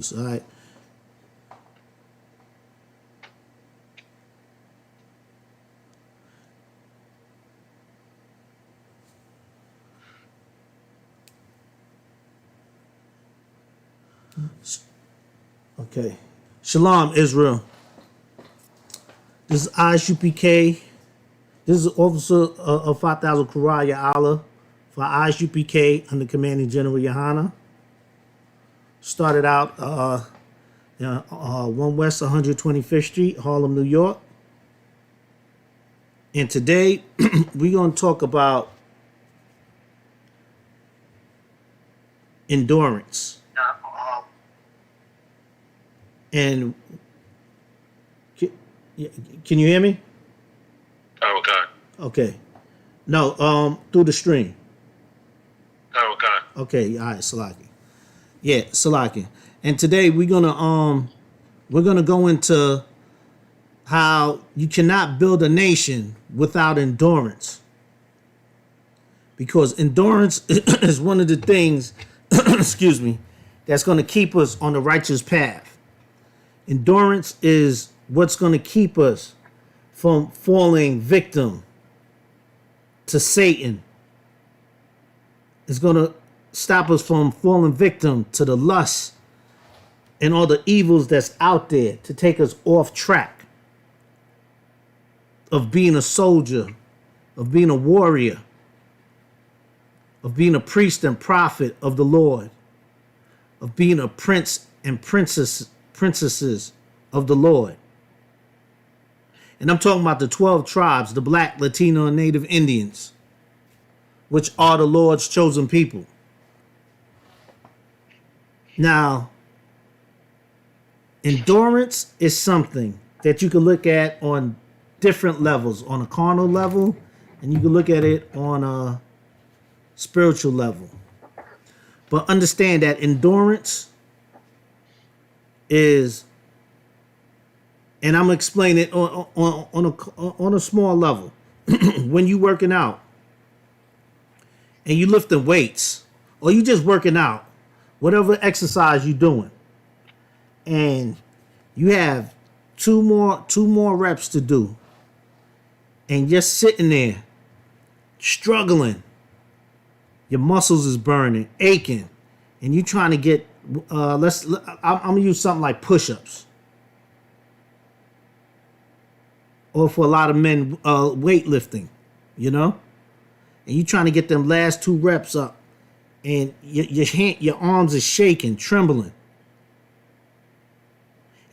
All right. Okay. Shalom, Israel. This is ISUPK. This is Officer of 5,000 Kuraya Allah for ISUPK under Commanding General Yohana. Started out 1 West 125th Street, Harlem, New York. And today we're going to talk about endurance. And can you hear me? Oh, okay. Okay. No, through the stream. Oh, okay. Okay, all right, Salaki. Yeah, Salaki. And today we're gonna go into how you cannot build a nation without endurance. Because endurance is one of the things, excuse me, that's gonna keep us on the righteous path. Endurance is what's gonna keep us from falling victim to Satan. It's gonna stop us from falling victim to the lust and all the evils that's out there to take us off track of being a soldier, of being a warrior, of being a priest and prophet of the Lord, of being a prince and princesses of the Lord. And I'm talking about the 12 tribes, the Black, Latino, and Native Indians, which are the Lord's chosen people. Now, endurance is something that you can look at on different levels, on a carnal level, and you can look at it on a spiritual level. But understand that endurance is, and I'm gonna explain it on a small level. When you working out and you lifting weights, or you just working out, whatever exercise you doing, and you have two more reps to do, and just sitting there struggling, your muscles is burning, aching, and you trying to get I'm gonna use something like push-ups, or for a lot of men, weightlifting, and you trying to get them last 2 reps up, and your arms are shaking, trembling,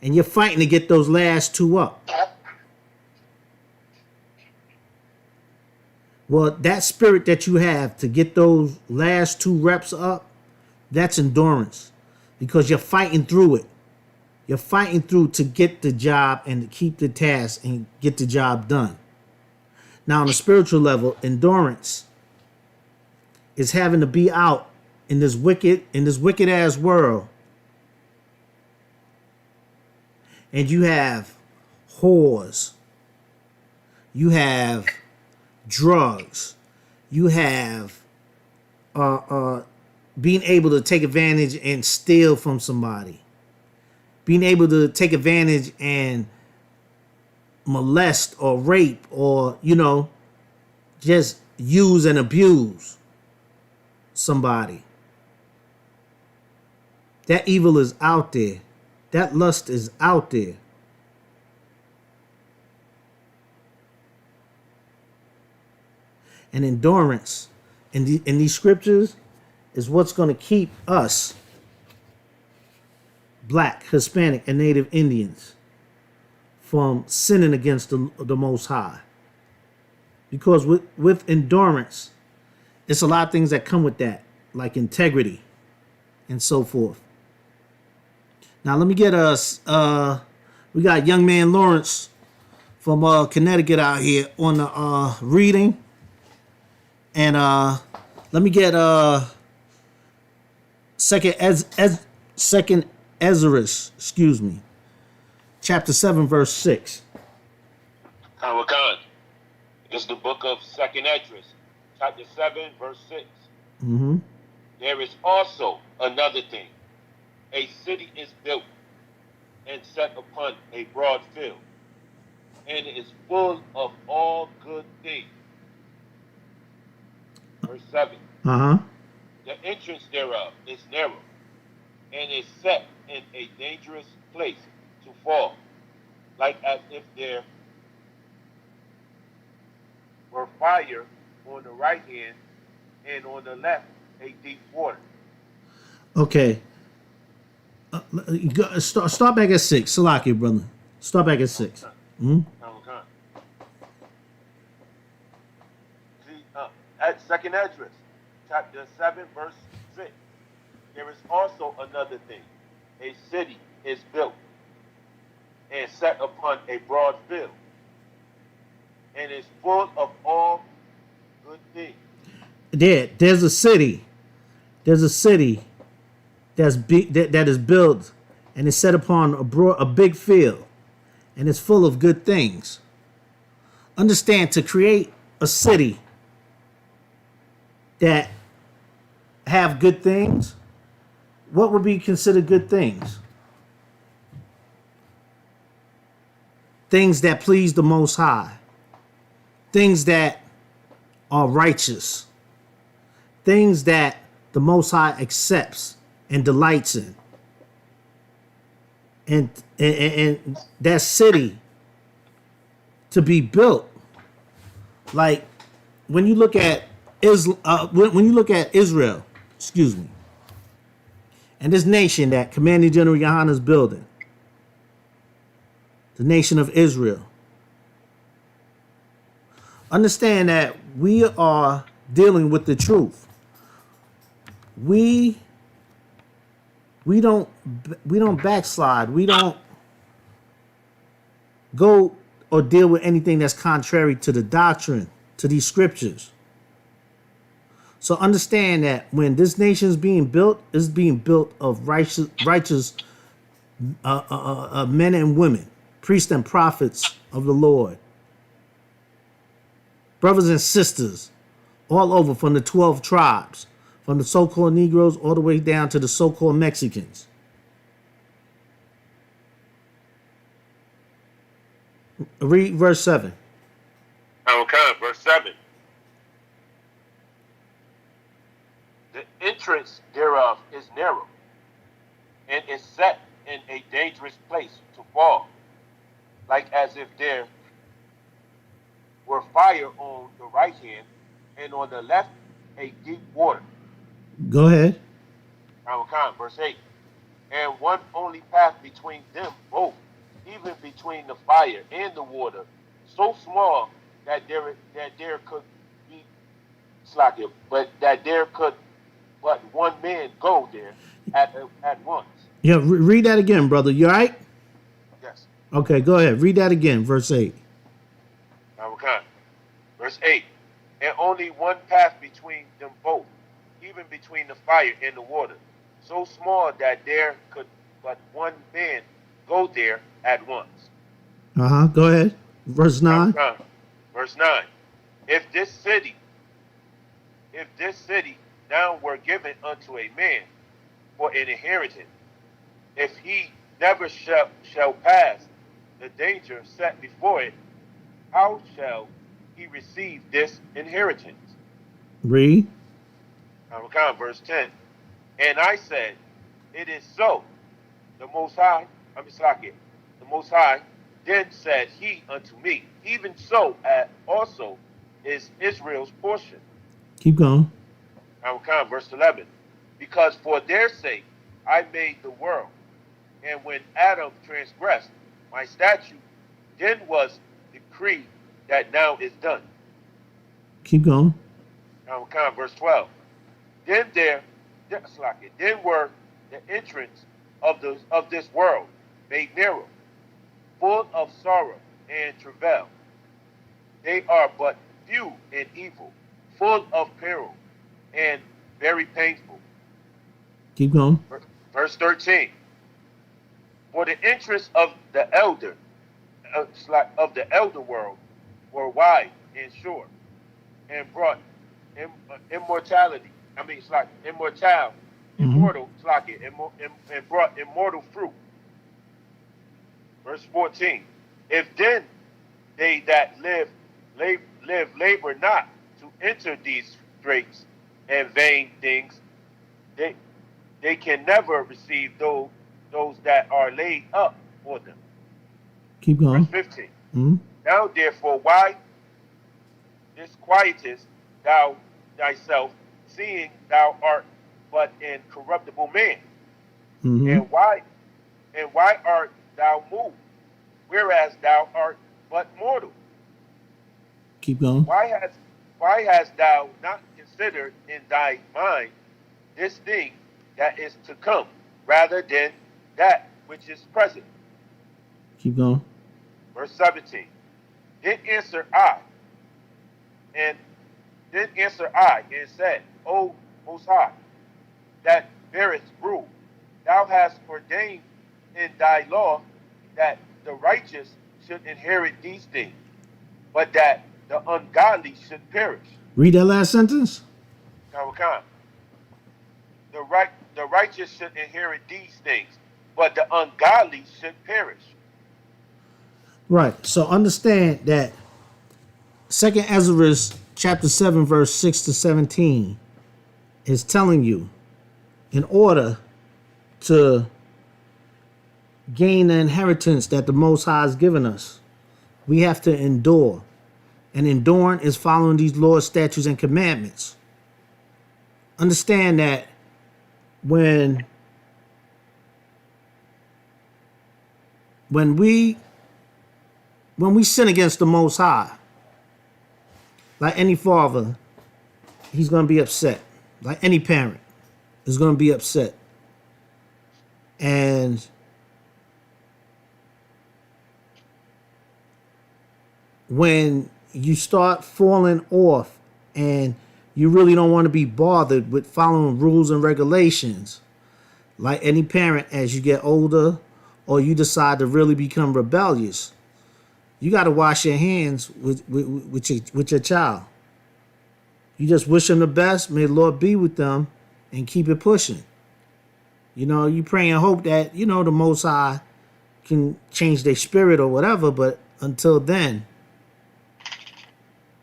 and you're fighting to get those last 2 up. Well, that spirit that you have to get those last 2 reps up, that's endurance, because you're fighting through it. You're fighting through to get the job and to keep the task and get the job done. Now, on a spiritual level, endurance is having to be out in this wicked ass world, and you have whores, you have drugs, you have being able to take advantage and steal from somebody, being able to take advantage and molest or rape or just use and abuse somebody. That evil is out there. That lust is out there. And endurance in these scriptures is what's going to keep us, Black, Hispanic, and Native Indians, from sinning against the Most High. Because with endurance, it's a lot of things that come with that, like integrity and so forth. Now let me get us, we got young man Lawrence from Connecticut out here on the reading. And let me get second Ezra, chapter 7, verse 6. Khan. This is the book of Second Esdras, chapter 7, verse 6. Mm-hmm. There is also another thing. A city is built and set upon a broad field, and is full of all good things. Verse 7. Uh-huh. The entrance thereof is narrow, and is set in a dangerous place to fall, like as if there were fire on the right hand, and on the left a deep water. Okay. Start back at 6. Salaki, brother. Start back at 6. Okay. Hmm. Okay. See, at second address, chapter 7, verse 6. There is also another thing. A city is built and set upon a broad field, and is full of all good things. There's a city. There's a city that is built and is set upon a big field and is full of good things. Understand, to create a city that have good things, what would be considered good things? Things that please the Most High. Things that are righteous. Things that the Most High accepts and delights in. And that city to be built, like when you look at when you look at Israel, excuse me, and this nation that Commanding General Yohana is building, the nation of Israel. Understand that we are dealing with the truth. We don't backslide. We don't go or deal with anything that's contrary to the doctrine, to these scriptures. So understand that when this nation is being built, it's being built of righteous men and women, priests and prophets of the Lord, brothers and sisters, all over from the 12 tribes, from the so-called Negroes all the way down to the so-called Mexicans. Read verse 7. Okay, verse 7. The entrance thereof is narrow, and is set in a dangerous place to fall, like as if there were fire on the right hand, and on the left a deep water. Go ahead. Okay, verse 8. And one only path between them both, even between the fire and the water, so small that there could be slack it, but that there could but one man go there at once. Yeah, read that again, brother. You all right? Yes. Okay, go ahead. Read that again, verse 8. Okay. Verse 8. And only one path between them both, even between the fire and the water, so small that there could but one man go there at once. Go ahead. Verse 9. Okay. Verse 9. If this city now were given unto a man for an inheritance, if he never shall pass the danger set before it, how shall he receive this inheritance? Read. Okay, verse 10. And I said, it is so. The Most High, the Most High, then said he unto me, even so also is Israel's portion. Keep going. Okay, verse 11. Because for their sake I made the world, and when Adam transgressed my statute, then was decreed that now is done. Keep going. Okay, verse 12. Then were the entrance of this world made narrow, full of sorrow and travail. They are but few and evil, full of peril, and very painful. Keep going. Verse 13. For the interests of the elder world were wide and short, and brought immortality. Immortal Mm-hmm. immortal, Slakia, and brought immortal fruit. Verse 14. If then they that labor not to enter these straits and vain things, they they can never receive those that are laid up for them. Keep Verse going. 15. Mm-hmm. Now therefore, why disquietest thou thyself, seeing thou art but an corruptible man? Mm-hmm. And why art thou moved, whereas thou art but mortal? Keep going. Why hast thou not considered in thy mind this thing that is to come, rather than that which is present? Keep going. Verse 17. Then answer I, and then answer I and said, O Most High, that bearest rule, thou hast ordained in thy law that the righteous should inherit these things, but that the ungodly should perish. Read that last sentence. Khan. The righteous should inherit these things, but the ungodly should perish. Right. So understand that Second Ezra chapter 7, verse 6 to 17 is telling you in order to gain the inheritance that the Most High has given us, we have to endure. And enduring is following these laws, statutes, and commandments. Understand that when we sin against the Most High, like any father, he's going to be upset. Like any parent is going to be upset. And when you start falling off and you really don't want to be bothered with following rules and regulations, like any parent, as you get older or you decide to really become rebellious, you got to wash your hands with your child. You just wish them the best. May the Lord be with them and keep it pushing. You know, you pray and hope that, the Most High can change their spirit or whatever. But until then,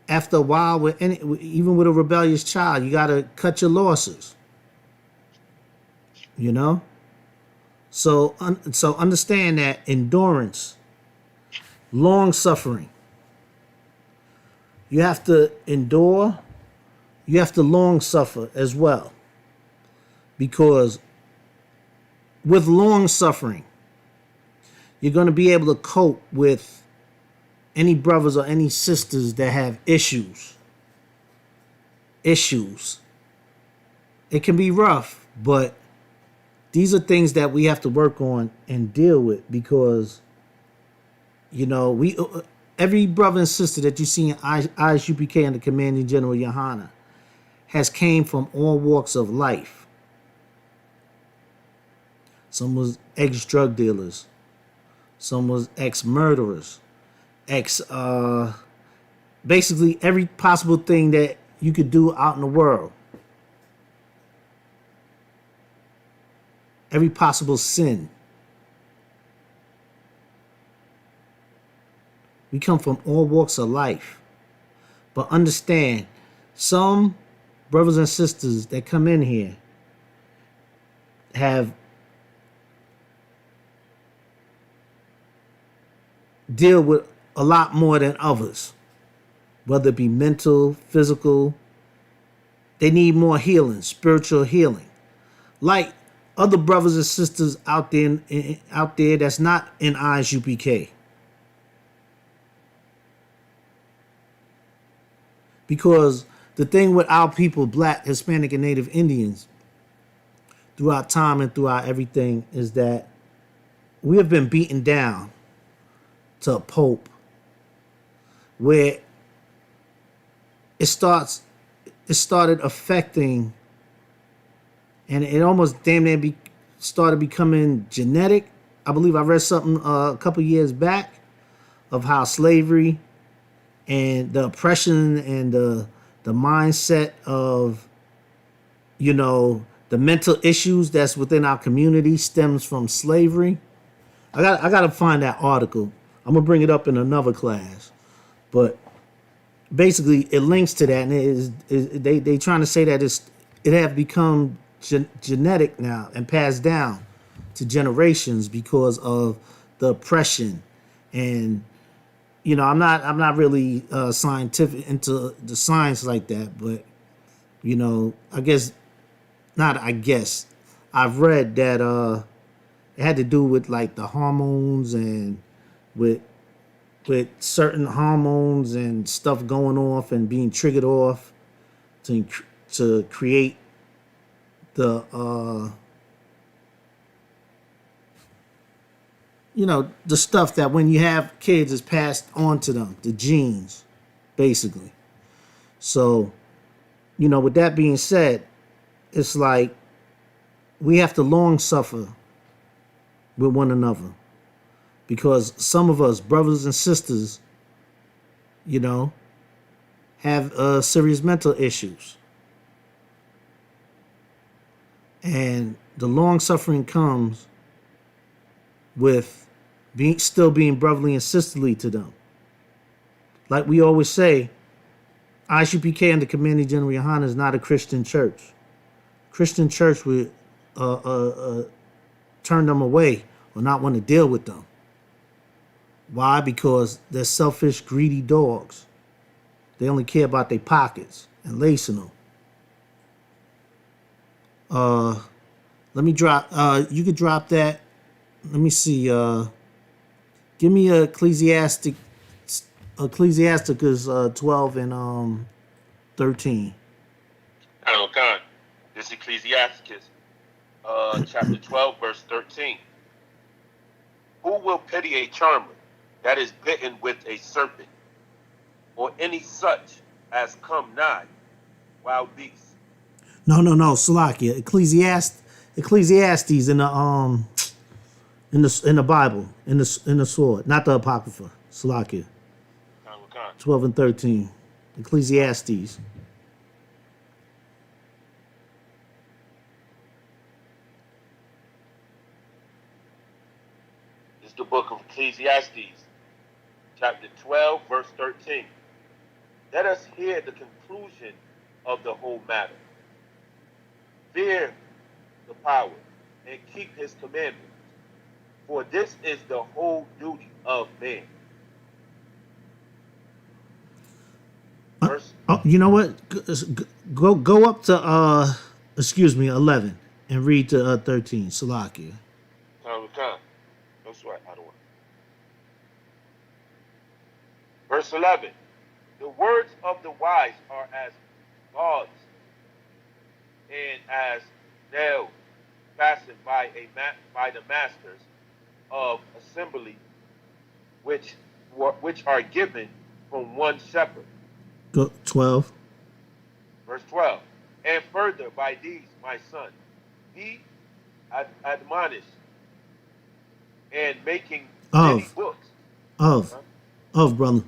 after a while, even with a rebellious child, you got to cut your losses. You know? So understand that endurance, long suffering. You have to endure. You have to long suffer as well. Because with long suffering, you're going to be able to cope with any brothers or any sisters that have issues. It can be rough, but these are things that we have to work on and deal with because, we every brother and sister that you see in ISUPK and the Commanding General Yohana has came from all walks of life. Some was ex-drug dealers. Some was ex-murderers. Basically every possible thing that you could do out in the world. Every possible sin. We come from all walks of life. But understand, some brothers and sisters that come in here have deal with a lot more than others, whether it be mental, physical. They need more healing, spiritual healing. Like other brothers and sisters out there that's not in ISUPK. Because the thing with our people, Black, Hispanic, and Native Indians, throughout time and throughout everything, is that we have been beaten down to a pulp where it started affecting, and it almost damn near started becoming genetic. I believe I read something a couple years back of how slavery and the oppression and the mindset of the mental issues that's within our community stems from slavery. I gotta find that article. I'm gonna bring it up in another class, but basically it links to that, and they trying to say that it have become genetic now and passed down to generations because of the oppression. And I'm not really scientific into the science like that, but I guess not. I guess I've read that it had to do with like the hormones and with certain hormones and stuff going off and being triggered off to create the the stuff that when you have kids is passed on to them, the genes, basically. So, with that being said, it's like we have to long suffer with one another because some of us, brothers and sisters, have serious mental issues. And the long suffering comes with still being brotherly and sisterly to them. Like we always say, ISUPK and the Commanding General Yohana is not a Christian church. Christian church would turn them away or not want to deal with them. Why? Because they're selfish, greedy dogs. They only care about their pockets and lacing them. Let me drop. You could drop that. Let me see. Give me Ecclesiasticus 12 and 13. Khan. This Ecclesiasticus, chapter 12, verse 13. Who will pity a charmer that is bitten with a serpent, or any such as come nigh wild beasts? No. Salakia. Ecclesiastes in the Bible, in the sword, not the Apocrypha. Salakia. Khan. 12 and 13. Ecclesiastes. This is the book of Ecclesiastes, chapter 12, verse 13. Let us hear the conclusion of the whole matter. Fear the power and keep his commandments, for this is the whole duty of man. Verse, You know what? Go up to 11 and read to 13. Salakia. Khan. That's right. I don't want. Verse 11. The words of the wise are as gods and as nails fastened by the masters of assembly, which are given from one shepherd. Go 12. Verse 12. And further by these, my son, be admonished and making many books. Of brother.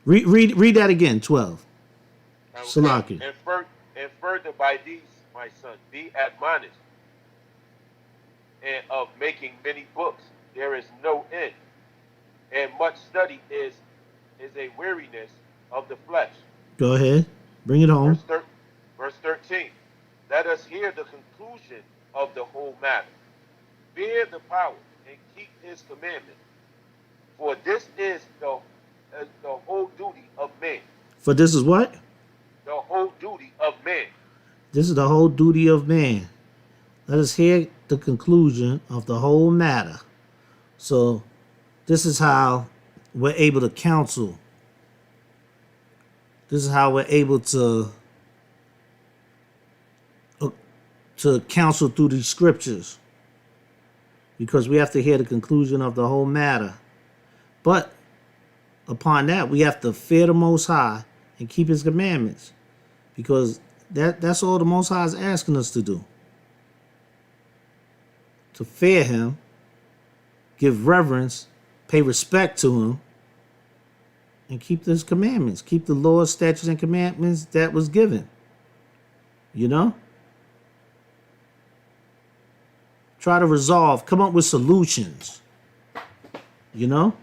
Read that again. 12. Salaki. And further by these, my son, be admonished and of making many books. There is no end, and much study is a weariness of the flesh. Go ahead. Bring it home. Verse 13. Let us hear the conclusion of the whole matter. Fear the power and keep his commandment, for this is the whole duty of man. For this is what? The whole duty of man. This is the whole duty of man. Let us hear the conclusion of the whole matter. So, this is how we're able to counsel. This is how we're able to counsel through these scriptures. Because we have to hear the conclusion of the whole matter. But upon that, we have to fear the Most High and keep his commandments. Because that's all the Most High is asking us to do. To fear him, give reverence, pay respect to him, and keep his commandments. Keep the laws, statutes, and commandments that was given. You know? Try to resolve, come up with solutions. You know?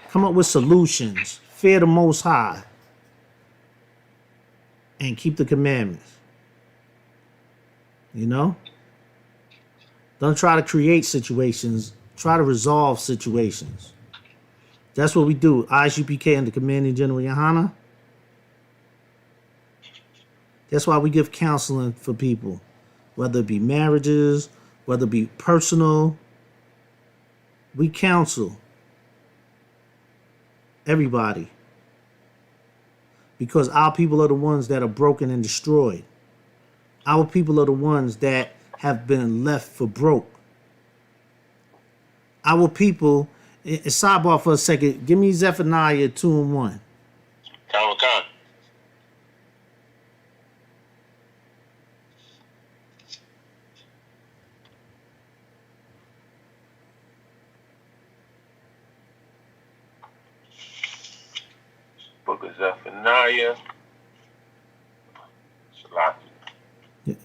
Come up with solutions. Fear the Most High. And keep the commandments. You know? Don't try to create situations. Try to resolve situations. That's what we do. ISUPK and the Commanding General Yohana. That's why we give counseling for people. Whether it be marriages, whether it be personal. We counsel everybody. Because our people are the ones that are broken and destroyed. Our people are the ones that have been left for broke. Our people, sidebar for a second, give me Zephaniah 2 and 1. Khan. Book of Zephaniah. Salaki. Yeah.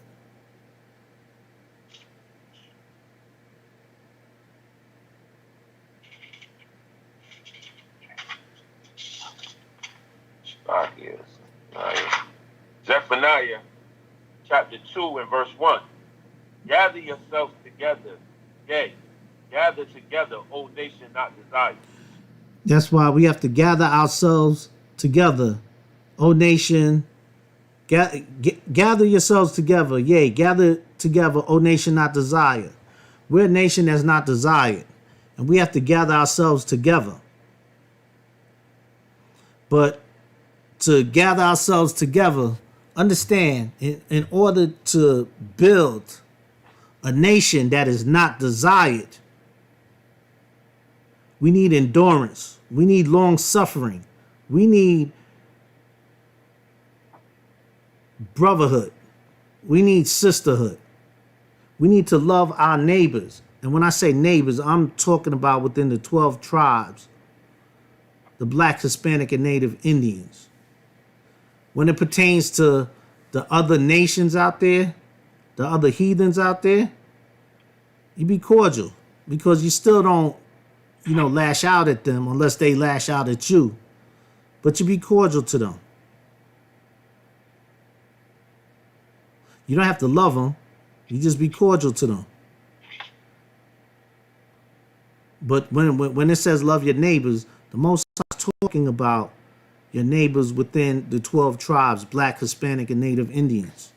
Zephaniah chapter 2 and verse 1. Gather yourselves together, yea, gather together, O nation not desired. That's why we have to gather ourselves together. O nation, gather yourselves together. Yea, gather together, O nation not desired. We're a nation that's not desired. And we have to gather ourselves together. But to gather ourselves together, understand, in order to build a nation that is not desired, we need endurance. We need long suffering. We need brotherhood. We need sisterhood. We need to love our neighbors. And when I say neighbors, I'm talking about within the 12 tribes, the Black, Hispanic, and Native Indians. When it pertains to the other nations out there, the other heathens out there, you be cordial because you still don't, lash out at them unless they lash out at you. But you be cordial to them. You don't have to love them. You just be cordial to them. But when it says love your neighbors, the Most High is talking about your neighbors within the 12 tribes, Black, Hispanic, and Native Indians.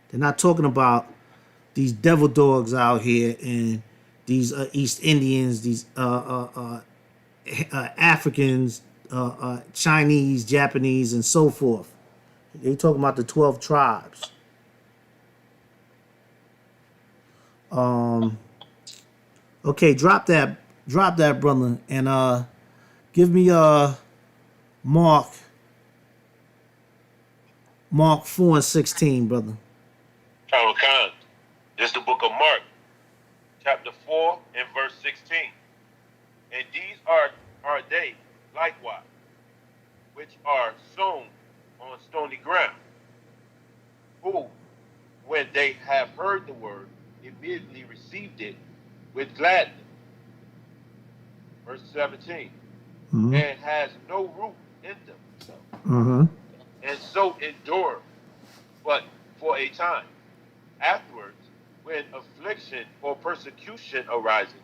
They're not talking about these devil dogs out here and these East Indians, these Africans, Chinese, Japanese, and so forth. They're talking about the 12 tribes. Okay, drop that, brother, and give me Mark 4 and 16, brother. Khan. This is the book of Mark, chapter 4 and verse 16. And these are they likewise, which are sown on stony ground, who, when they have heard the word, immediately received it with gladness. Verse 17. Mm-hmm. And has no root in themselves, and so endure but for a time. Afterwards, when affliction or persecution arises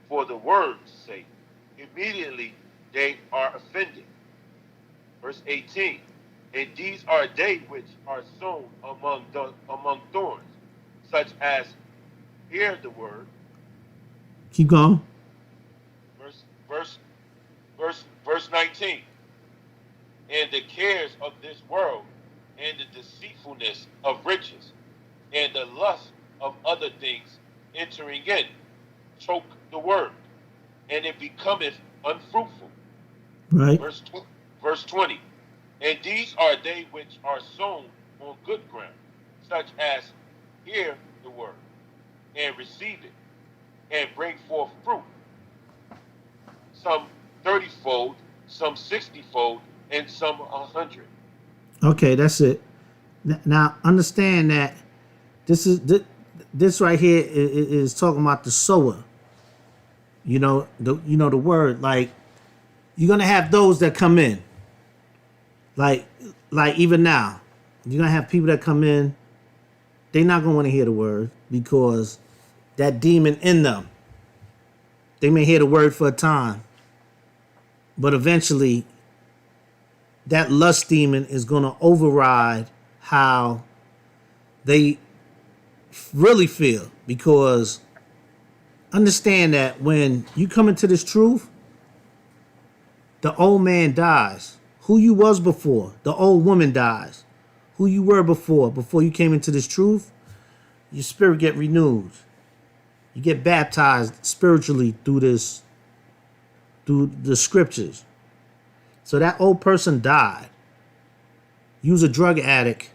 for the word's sake, immediately they are offended. Verse 18. And these are they which are sown among thorns, such as hear the word. Keep going. Verse 19. And the cares of this world, and the deceitfulness of riches, and the lust of other things entering in, choke the word, and it becometh unfruitful. Right. Verse 20. And these are they which are sown on good ground, such as hear the word, and receive it, and bring forth fruit, some 30-fold, some 60-fold, and some 100. Okay, that's it. Now understand that this right here is talking about the sower. The word, like, you're gonna have those that come in, like even now, you're gonna have people that come in. They're not gonna want to hear the word because that demon in them. They may hear the word for a time, but eventually that lust demon is gonna override how they really feel, because understand that when you come into this truth, the old man dies. Who you was before, the old woman dies. Who you were before you came into this truth, your spirit get renewed. You get baptized spiritually through the scriptures. So that old person died. You was a drug addict.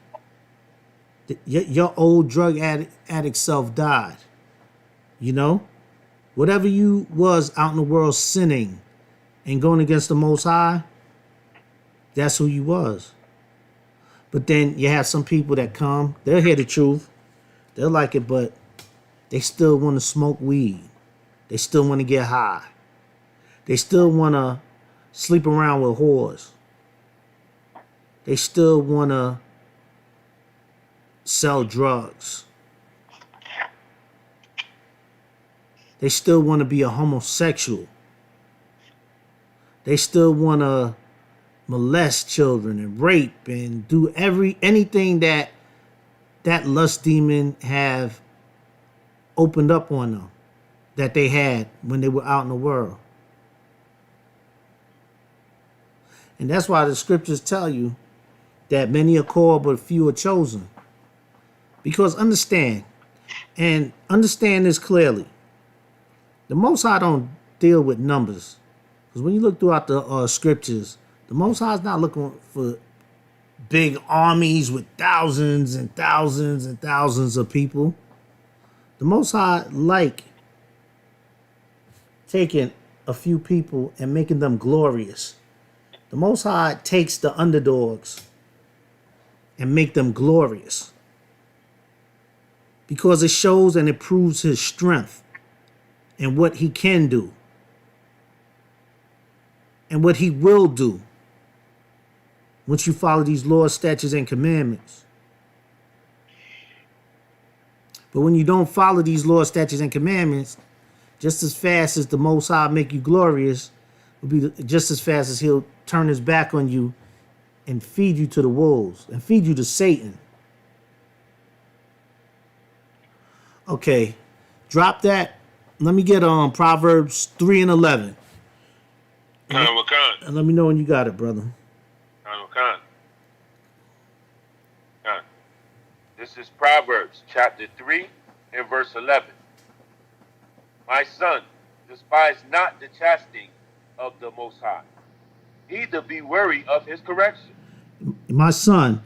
Your old drug addict self died. Whatever you was out in the world sinning and going against the Most High, that's who you was. But then you have some people that come, they'll hear the truth, they'll like it, but they still want to smoke weed. They still want to get high. They still want to sleep around with whores. They still want to sell drugs. They still want to be a homosexual. They still want to molest children and rape and do anything that lust demon have opened up on them that they had when they were out in the world. And that's why the scriptures tell you that many are called but few are chosen. Because understand this clearly. The Most High don't deal with numbers. Because when you look throughout the scriptures, the Most High is not looking for big armies with thousands and thousands and thousands of people. The Most High like taking a few people and making them glorious. The Most High takes the underdogs and make them glorious. Because it shows and it proves his strength and what he can do and what he will do once you follow these laws, statutes, and commandments. But when you don't follow these laws, statutes, and commandments, just as fast as the Most High make you glorious, will be just as fast as he'll turn his back on you and feed you to the wolves and feed you to Satan. Okay, drop that. Let me get on Proverbs 3 and 11. And let me know when you got it, brother. This is Proverbs chapter 3 and verse 11. My son, despise not the chastening of the Most High, neither be weary of his correction. My son,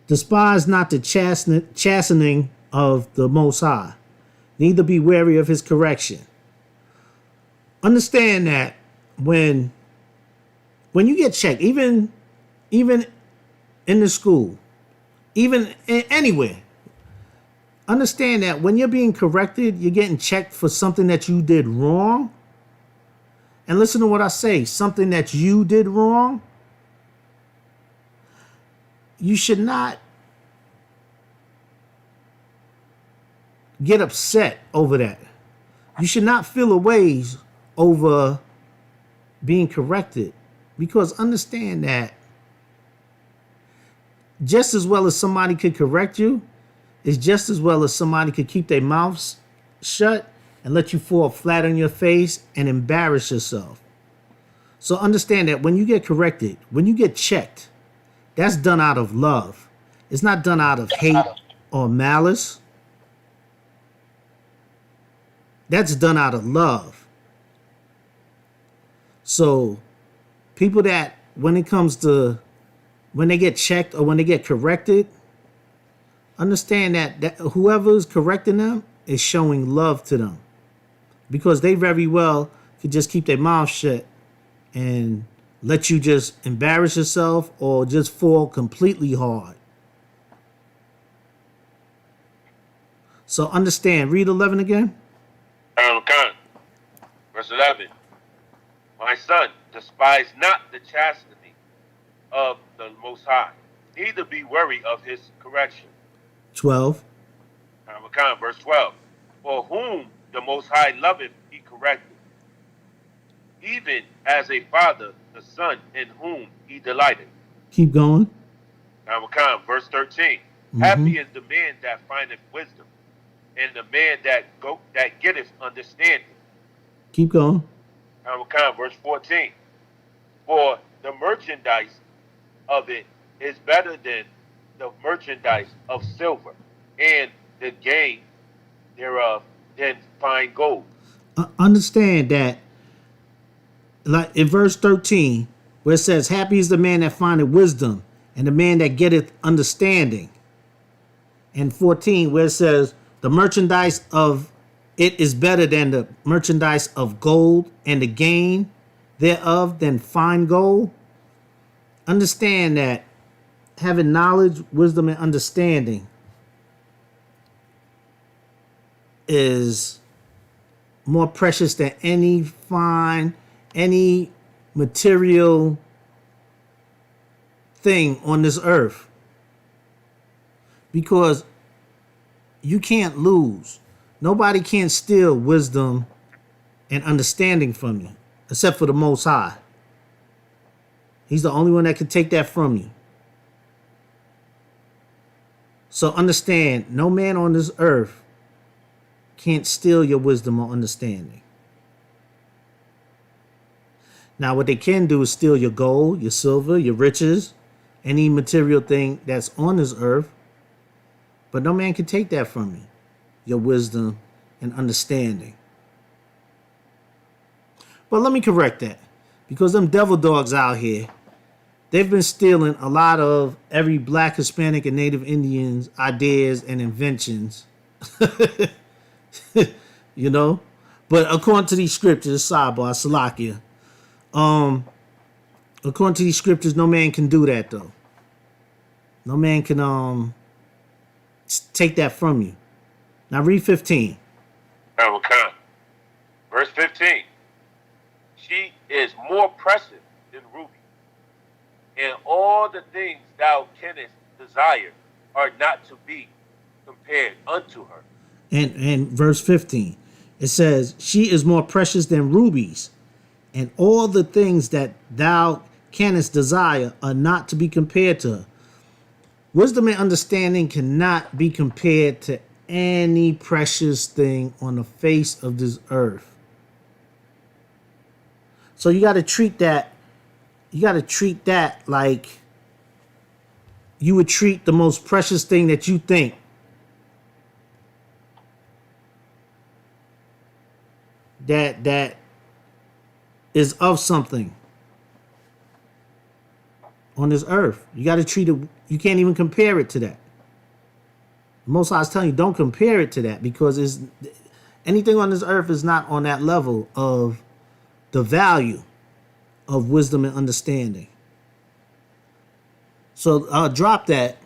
despise not the chastening of the Most High, neither be weary of his correction. Understand that when you get checked, even in the school, even anywhere, understand that when you're being corrected, you're getting checked for something that you did wrong. And listen to what I say, something that you did wrong. You should not get upset over that. You should not feel a ways over being corrected, because understand that just as well as somebody could correct you, is just as well as somebody could keep their mouths shut and let you fall flat on your face and embarrass yourself. So understand that when you get corrected, when you get checked, that's done out of love. It's not done out of hate or malice. That's done out of love. So people that when they get checked or when they get corrected, understand that whoever is correcting them is showing love to them, because they very well could just keep their mouth shut and let you just embarrass yourself or just fall completely hard. So understand, read 11 again. Con. Verse 11. My son, despise not the chastity of the Most High, neither be weary of his correction. 12. Con. Verse 12. For whom the Most High loveth, he corrected, even as a father the son in whom he delighted. Keep going. Con. Verse 13. Mm-hmm. Happy is the man that findeth wisdom, and the man that getteth understanding. Keep going. Verse 14. For the merchandise of it is better than the merchandise of silver, and the gain thereof than fine gold. Understand that, like in verse 13, where it says, happy is the man that findeth wisdom, and the man that getteth understanding. And 14, where it says, the merchandise of it is better than the merchandise of gold, and the gain thereof than fine gold. Understand that having knowledge, wisdom, and understanding is more precious than any material thing on this earth. Because you can't lose. Nobody can steal wisdom and understanding from you, except for the Most High. He's the only one that can take that from you. So understand, no man on this earth can't steal your wisdom or understanding. Now, what they can do is steal your gold, your silver, your riches, any material thing that's on this earth. But no man can take that from you, your wisdom and understanding. But let me correct that, because them devil dogs out here, they've been stealing a lot of every black, Hispanic, and Native Indians' ideas and inventions. You know? But according to these scriptures, sidebar, Salakia, according to these scriptures, no man can do that, though. No man can take that from you. Now read 15. Verse 15. She is more precious than ruby, and all the things thou canst desire are not to be compared unto her. And verse 15, it says, she is more precious than rubies, and all the things that thou canst desire are not to be compared to her. Wisdom and understanding cannot be compared to any precious thing on the face of this earth. So you got to treat that like you would treat the most precious thing that you think. That is of something on this earth. You got to treat it, you can't even compare it to that. The Most High is telling you, don't compare it to that, because anything on this earth is not on that level of the value of wisdom and understanding. So I'll drop that.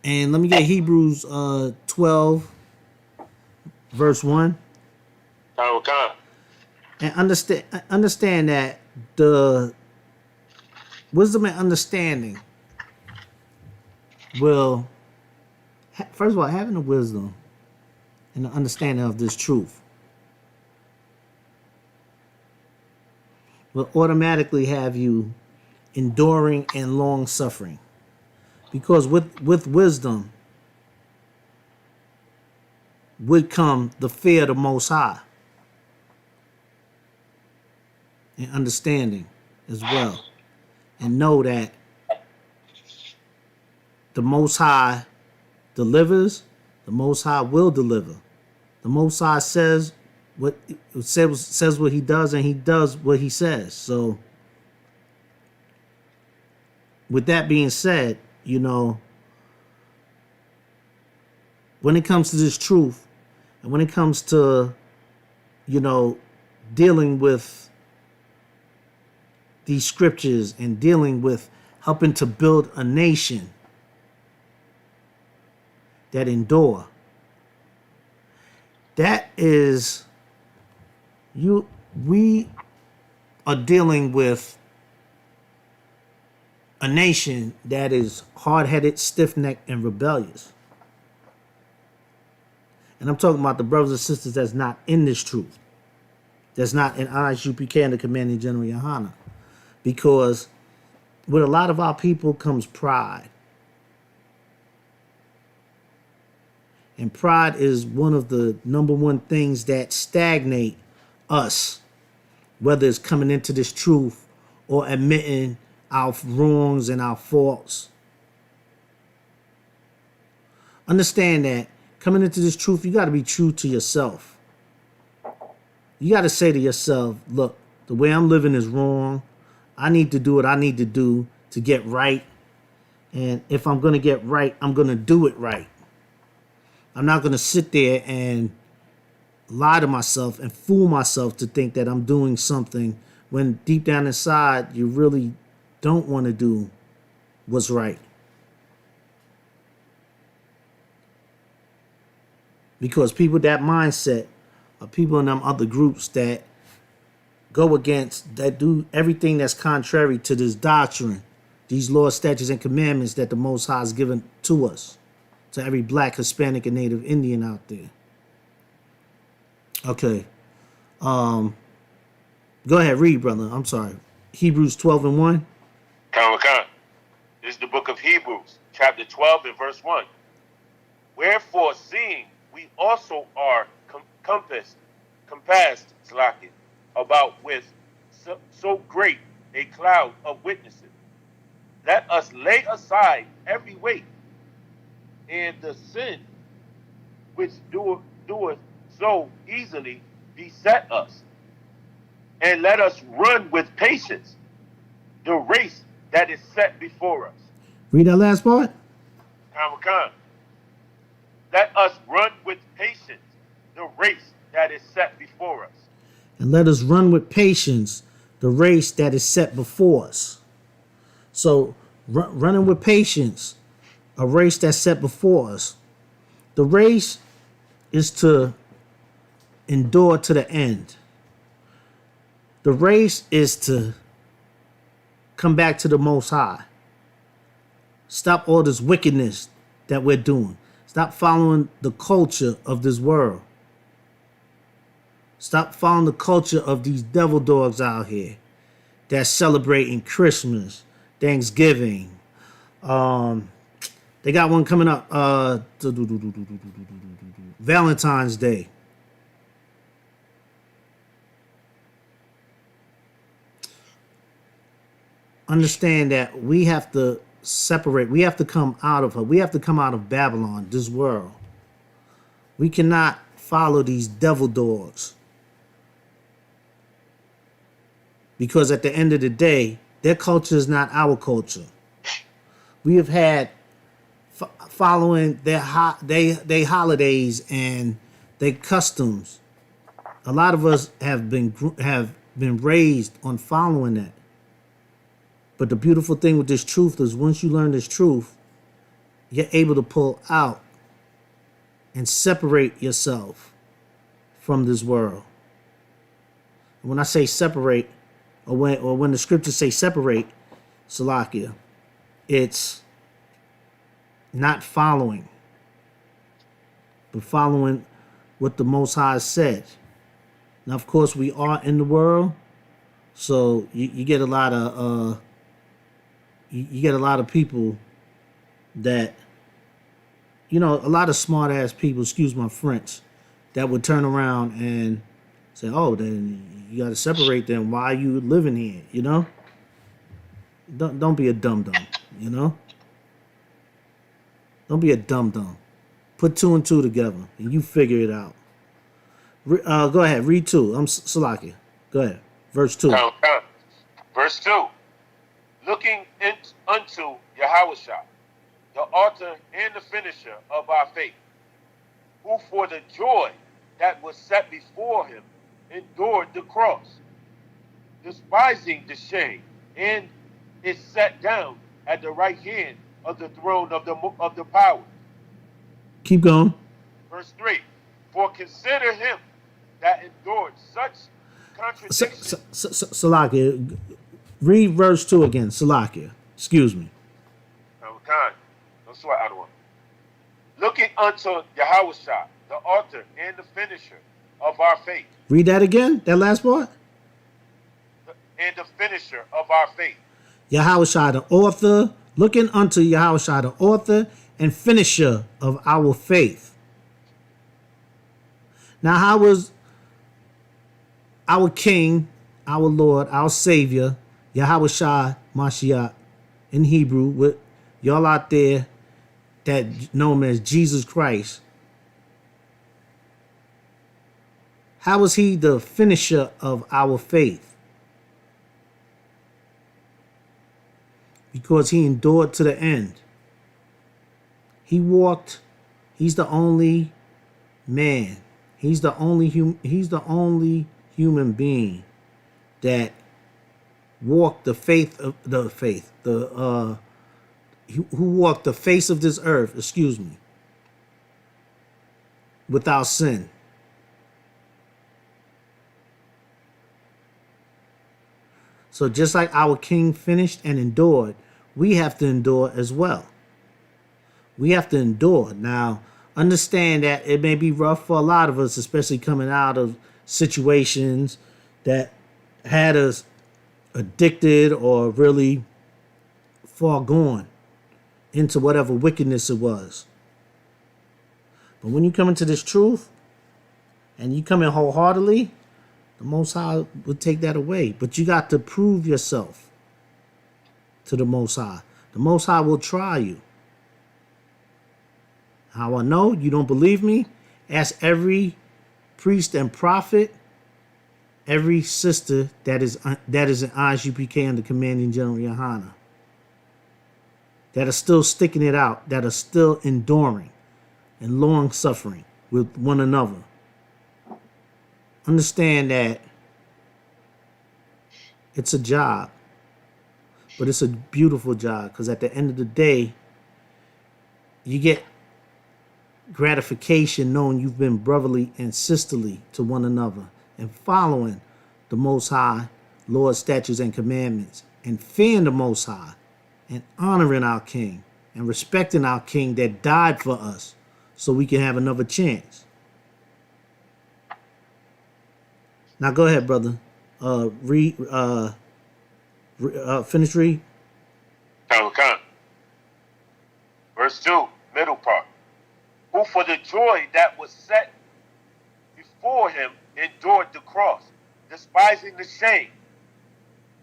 And let me get Hebrews 12, verse 1. And understand that the wisdom and understanding will, first of all, having the wisdom and the understanding of this truth will automatically have you enduring and long suffering. Because with wisdom would come the fear of the Most High and understanding as well. And know that the Most High delivers, the Most High will deliver. The Most High says what he does, and he does what he says. So with that being said, you know, when it comes to this truth, and when it comes to, you know, dealing with these scriptures and dealing with helping to build a nation, that endure. That is you we are dealing with a nation that is hard-headed, stiff-necked, and rebellious. And I'm talking about the brothers and sisters that's not in this truth. That's not in ISUPK and the Commanding General Yohana. Because with a lot of our people comes pride. And pride is one of the number one things that stagnate us, whether it's coming into this truth or admitting our wrongs and our faults. Understand that coming into this truth, you got to be true to yourself. You got to say to yourself, look, the way I'm living is wrong. I need to do what I need to do to get right. And if I'm going to get right, I'm going to do it right. I'm not going to sit there and lie to myself and fool myself to think that I'm doing something when deep down inside you really don't want to do what's right. Because people that mindset are people in them other groups that go against, that do everything that's contrary to this doctrine, these laws, statutes, and commandments that the Most High has given to us, to every black, Hispanic, and Native Indian out there. Okay. Go ahead, read, brother. I'm sorry. Hebrews 12 and 1. Khan. This is the book of Hebrews, chapter 12 and verse 1. Wherefore, seeing we also are compassed, Slakin, about with so great a cloud of witnesses, let us lay aside every weight and the sin which doeth so easily beset us, and let us run with patience the race that is set before us. Read that last part. Khan. Let us run with patience the race that is set before us. And let us run with patience the race that is set before us. So, running with patience, a race that's set before us. The race is to endure to the end. The race is to come back to the Most High. Stop all this wickedness that we're doing. Stop following the culture of this world. Stop following the culture of these devil dogs out here that's celebrating Christmas, Thanksgiving. They got one coming up, Valentine's Day. Understand that we have to separate. We have to come out of her. We have to come out of Babylon, this world. We cannot follow these devil dogs. Because at the end of the day, their culture is not our culture. We have had following their holidays and their customs. A lot of us have been raised on following that. But the beautiful thing with this truth is once you learn this truth, you're able to pull out and separate yourself from this world. When I say separate, or when the scriptures say separate, Salakia, it's not following, but following what the Most High said. Now, of course, we are in the world, so you get a lot of you get a lot of people that, a lot of smart ass people, excuse my French, that would turn around and say, "Oh, then you got to separate them. Why are you living here?" Don't be a dum dum. Don't be a dum dum. Put two and two together, and you figure it out. Go ahead, read 2. I'm Salaki. Go ahead, verse 2. Verse 2. Looking unto Yahushua, the author and the finisher of our faith, who for the joy that was set before him endured the cross, despising the shame, and is set down at the right hand of the throne of the power. Keep going. Verse 3. For consider him that endured such contradiction. Salakia. Read verse 2 again. Salakia. Excuse me. Kind. No sweat out of one. Looking unto Yahushua, the author and the finisher of our faith. Read that again. That last part. And the finisher of our faith. Yahushua, the author. Looking unto Yahushua, the author and finisher of our faith. Now, how was our King, our Lord, our Savior, Yahushua Mashiach in Hebrew, with y'all out there that know him as Jesus Christ? How was he the finisher of our faith? Because he endured to the end. He walked. He's the only man. He's the only human being that walked the who walked the face of this earth, excuse me, without sin. So just like our King finished and endured, we have to endure as well. We have to endure. Now, understand that it may be rough for a lot of us, especially coming out of situations that had us addicted or really far gone into whatever wickedness it was. But when you come into this truth and you come in wholeheartedly, the Most High will take that away. But you got to prove yourself to the Most High. The Most High will try you. How I know you don't believe me? Ask every priest and prophet, every sister that is in ISUPK under Commanding General Yohana, that are still sticking it out, that are still enduring and long suffering with one another. Understand that it's a job, but it's a beautiful job, because at the end of the day, you get gratification knowing you've been brotherly and sisterly to one another and following the Most High, Lord's statutes and commandments, and fearing the Most High and honoring our King and respecting our King that died for us so we can have another chance. Now go ahead, brother. Finish read. Verse 2, middle part. Who for the joy that was set before him endured the cross, despising the shame,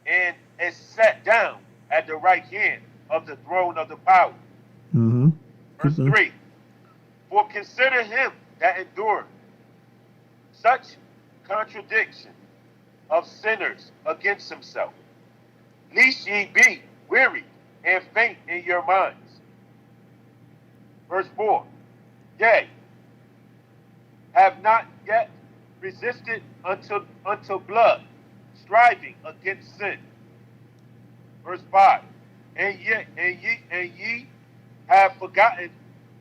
and is set down at the right hand of the throne of the power. Mm-hmm. Verse 3. For consider him that endured such contradiction of sinners against himself, lest ye be weary and faint in your minds. Verse 4. Yea, have not yet resisted unto blood, striving against sin. Verse 5. And ye have forgotten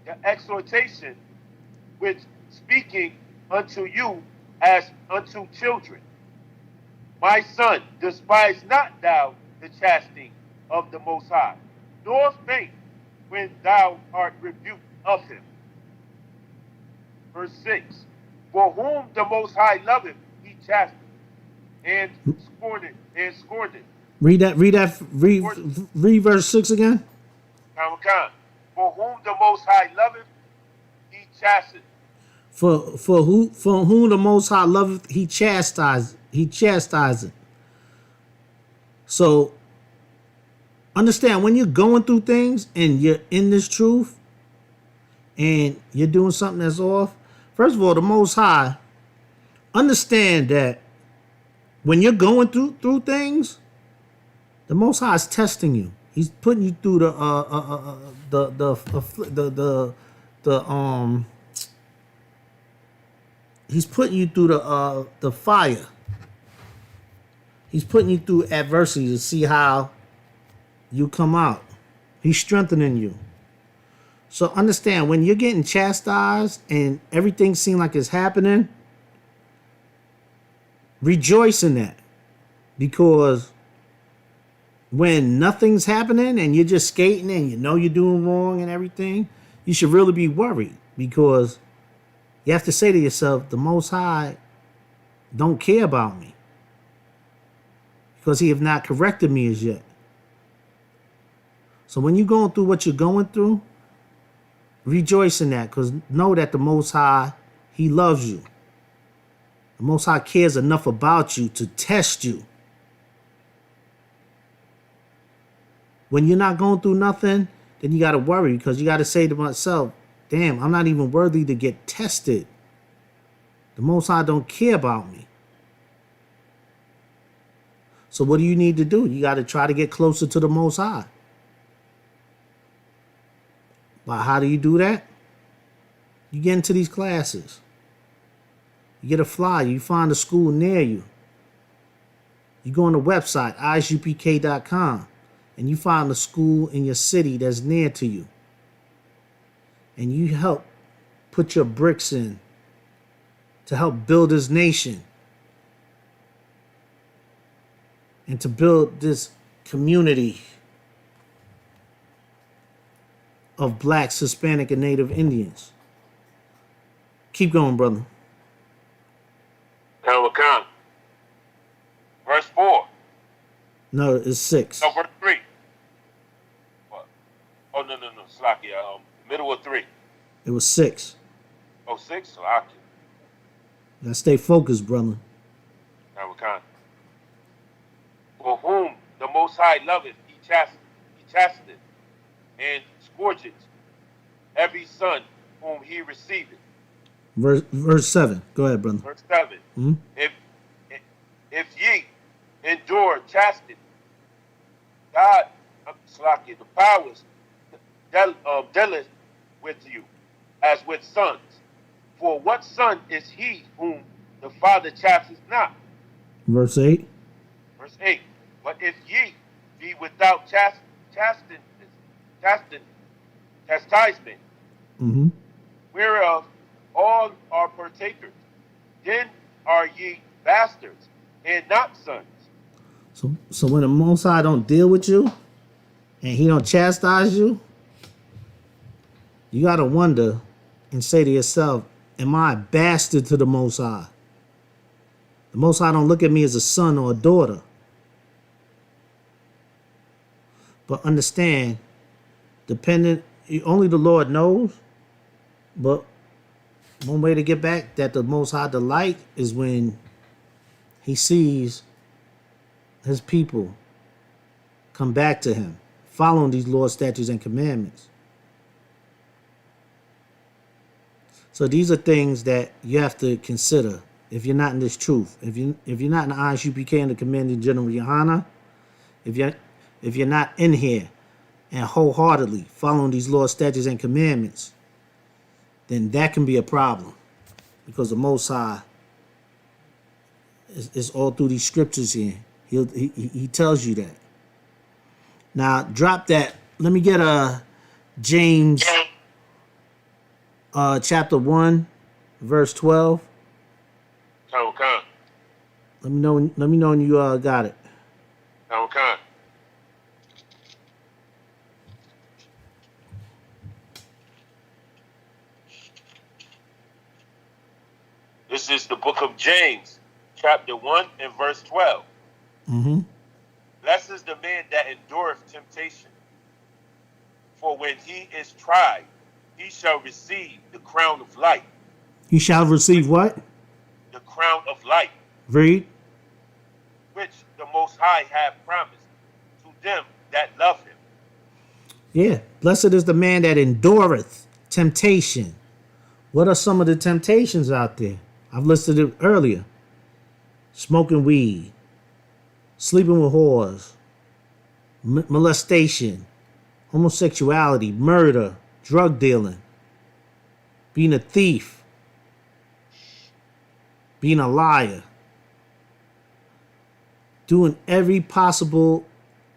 the exhortation which speaking unto you as unto children. My son, despise not thou the chastening of the Most High, nor faint when thou art rebuked of him. Verse 6. For whom the Most High loveth, he chasteneth, and scorneth. Read verse 6 again. For whom the Most High loveth, he chasteneth. For whom the Most High loveth, he chastises. He chastises. So understand, when you're going through things and you're in this truth and you're doing something that's off, first of all, the Most High, understand that when you're going through things, the Most High is testing you. He's putting you through he's putting you through the fire. He's putting you through adversity to see how you come out. He's strengthening you. So understand, when you're getting chastised and everything seems like it's happening, rejoice in that. Because when nothing's happening and you're just skating and you know you're doing wrong and everything, you should really be worried, because you have to say to yourself, the Most High don't care about me, because he have not corrected me as yet. So when you're going through what you're going through, rejoice in that, because know that the Most High, he loves you. The Most High cares enough about you to test you. When you're not going through nothing, then you got to worry, because you got to say to myself, damn, I'm not even worthy to get tested. The Most High don't care about me. So what do you need to do? You got to try to get closer to the Most High. But how do you do that? You get into these classes. You get a flyer. You find a school near you. You go on the website, ISUPK.com, and you find a school in your city that's near to you. And you help put your bricks in to help build this nation and to build this community of blacks, Hispanic, and Native Indians. Keep going, brother. Khan. Verse 4. No, it's 6. No, verse 3. What? Oh, no. Slakia. Middle of 3. It was 6. Oh, 6? Slakia. Gotta stay focused, brother. Khan. For whom the Most High loveth, he chasteneth, and scourgeth every son whom he receiveth. Verse 7. Go ahead, brother. Verse 7. Mm-hmm. If ye endure chastity, God, Slakia, the powers dealeth with you as with sons. For what son is he whom the Father chastens not? Verse 8. Verse 8. But if ye be without chastisement, Mm-hmm. whereof all are partakers, then are ye bastards and not sons. So when the Most High don't deal with you and he don't chastise you, you gotta wonder and say to yourself, am I a bastard to the Most High? The Most High don't look at me as a son or a daughter. But understand, only the Lord knows, but one way to get back that the Most High delight is when he sees his people come back to him, following these laws, statutes, and commandments. So these are things that you have to consider if you're not in this truth. If you're not in the ISUPK and the Commanding General Yohana, if you're not in here and wholeheartedly following these laws, statutes, and commandments, then that can be a problem, because the Most High is all through these scriptures here. He tells you that. Now drop that. Let me get James chapter 1 verse 12. Khan. Let me know when you got it. Khan. This is the book of James, chapter 1 and verse 12. Mm-hmm. Blessed is the man that endureth temptation, for when he is tried, he shall receive the crown of life. You shall receive what? The crown of life, Read. which the Most High hath promised to them that love him. Yeah. Blessed is the man that endureth temptation. What are some of the temptations out there? I've listed it earlier. Smoking weed, sleeping with whores, molestation, homosexuality, murder, drug dealing, being a thief, being a liar, doing every possible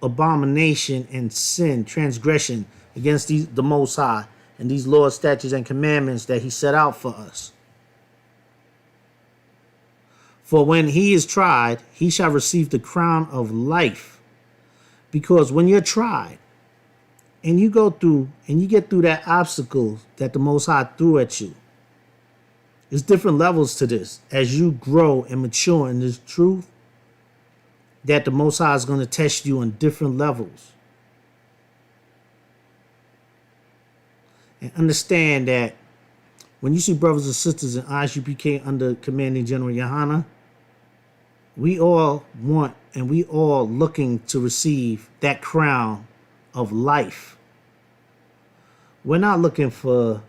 abomination and sin, transgression against the Most High, and these laws, statutes, and commandments that he set out for us. For when he is tried, he shall receive the crown of life. Because when you're tried and you go through and you get through that obstacle that the Most High threw at you, there's different levels to this. As you grow and mature in this truth, that the Most High is going to test you on different levels. And understand that when you see brothers and sisters in ISUPK under Commanding General Yohana, we all want and we all looking to receive that crown of life. We're not looking for,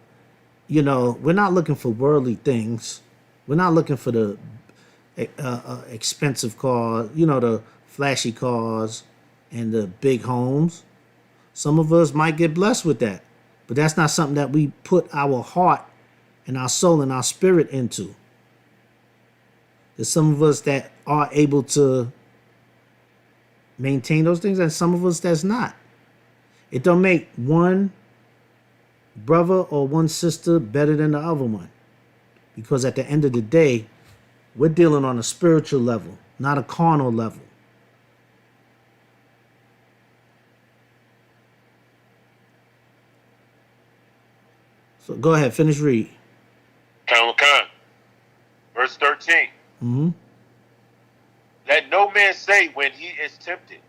we're not looking for worldly things. We're not looking for the expensive cars, the flashy cars and the big homes. Some of us might get blessed with that, but that's not something that we put our heart and our soul and our spirit into. There's some of us that are able to maintain those things, and some of us that's not. It don't make one brother or one sister better than the other one, because at the end of the day, we're dealing on a spiritual level, not a carnal level. So go ahead, finish read. Khan, verse 13. Mm-hmm. Let no man say when he is tempted,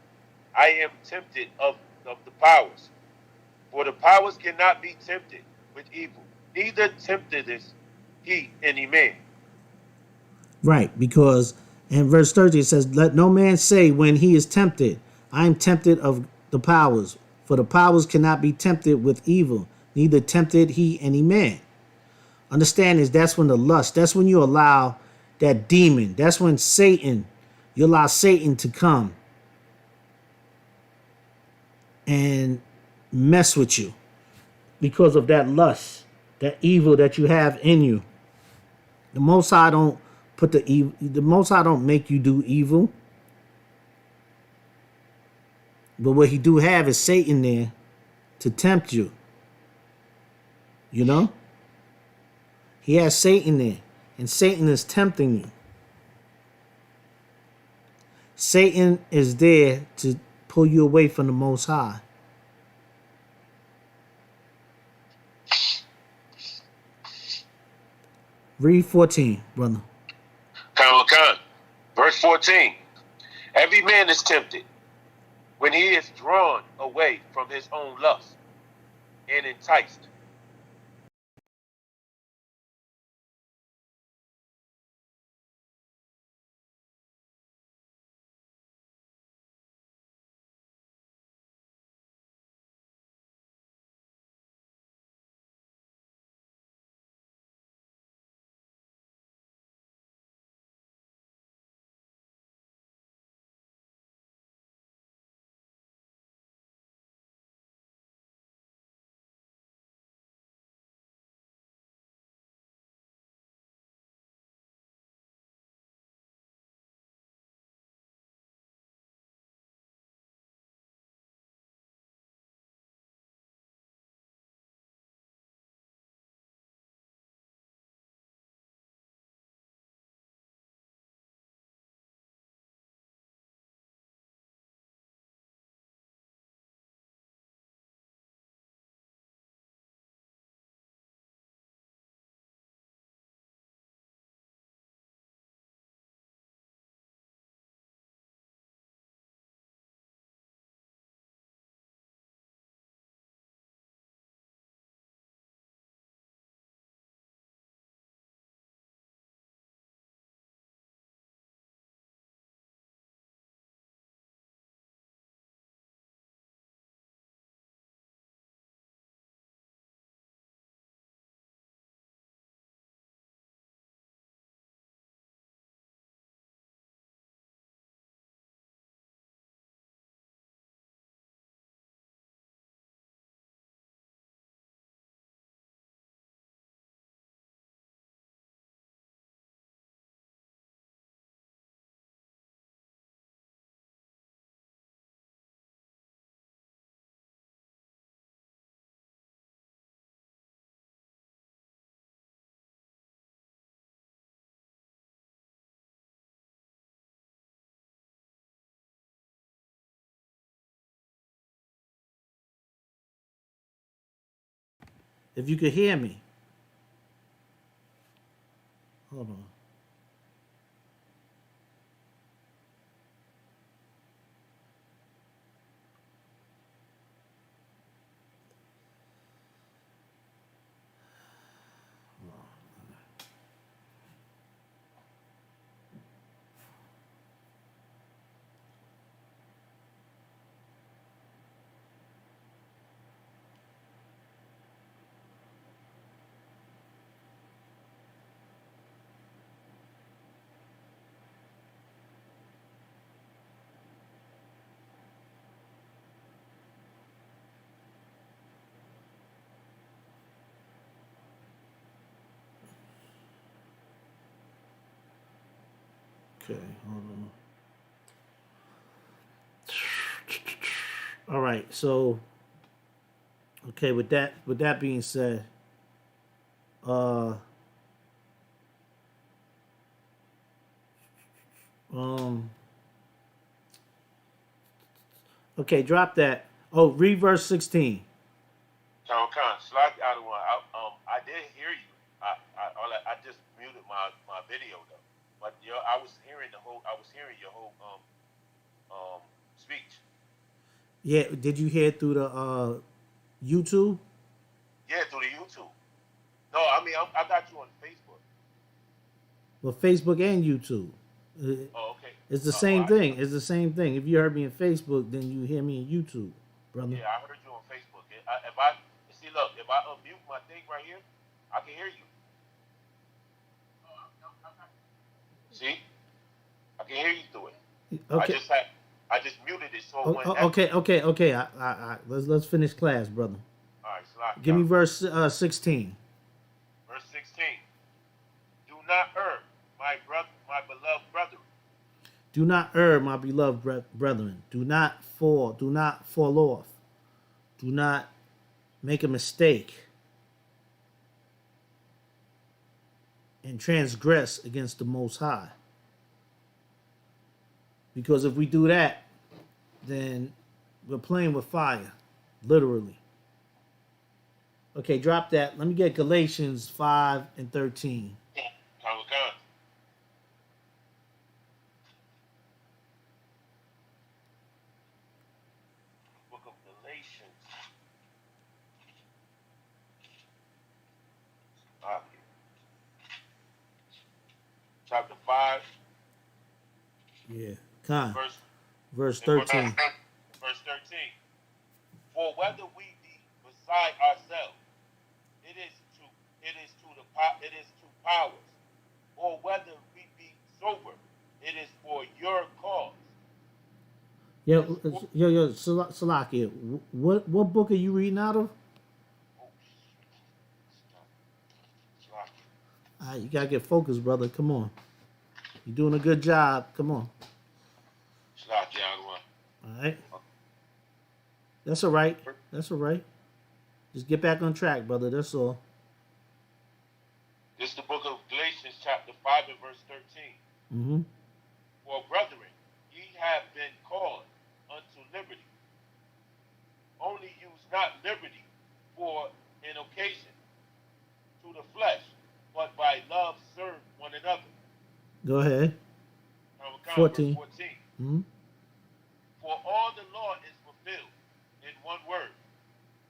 I am tempted of the powers. For the powers cannot be tempted with evil, neither tempteth he any man. Right, because in verse 30 it says, let no man say when he is tempted, I am tempted of the powers. For the powers cannot be tempted with evil, neither tempted he any man. Understand is that's when the lust, that's when you allow that demon, that's when Satan, you allow Satan to come and mess with you because of that lust, that evil that you have in you. The Most High don't put the evil, the Most High don't make you do evil. But what he do have is Satan there to tempt you. You know? He has Satan there. And Satan is tempting you. Satan is there to pull you away from the Most High. Read 14, brother. Khan, verse 14. Every man is tempted when he is drawn away from his own lust and enticed. If you could hear me. Hold on. Okay, hold on. All right, so okay, with that being said, uh um okay, drop that. Oh, read verse 16. Khan, slide out of one. I did hear you. I just muted my video though. But I was hearing the whole. I was hearing your whole speech. Yeah, did you hear it through the YouTube? Yeah, through the YouTube. No, I mean I got you on Facebook. Well, Facebook and YouTube. Uh, Oh, okay. It's the Well, same thing. It's the same thing. If you heard me in Facebook, then you hear me in YouTube, brother. yeah, I heard you on Facebook. If I see, look, if I unmute my thing right here, I can hear you. See, I can hear you through it. I Okay. just had, I just muted it so it went echo. Okay. Let's finish class, brother. All right, Slack, Give me y'all. verse 16. Verse 16. Do not err, my beloved brother. Do not err, my beloved brethren. Do not fall. Do not fall off. Do not make a mistake and transgress against the Most High. Because if we do that, then we're playing with fire, literally. Okay, drop that. Let me get Galatians 5 and 13. Khan. Book of Galatians. Ah, chapter 5, Yeah. Con. verse, Verse and verse, 13. verse 13. For whether we be beside ourselves, it is to it is to powers, or whether we be sober, it is for your cause. Yo, This for, Salakia, what book are you reading out of? oh, stop. You gotta get focused, brother. Come on. You're doing a good job. Come on. Stop, Yahweh. All right. That's all right. That's all right. Just get back on track, brother. That's all. This is the book of Galatians, chapter 5 and verse 13. Mm-hmm. For brethren, ye have been called unto liberty. Only use not liberty for an occasion to the flesh, but by love serve one another. Go ahead. Verse 14. 14. Mm-hmm. For all the law is fulfilled in one word,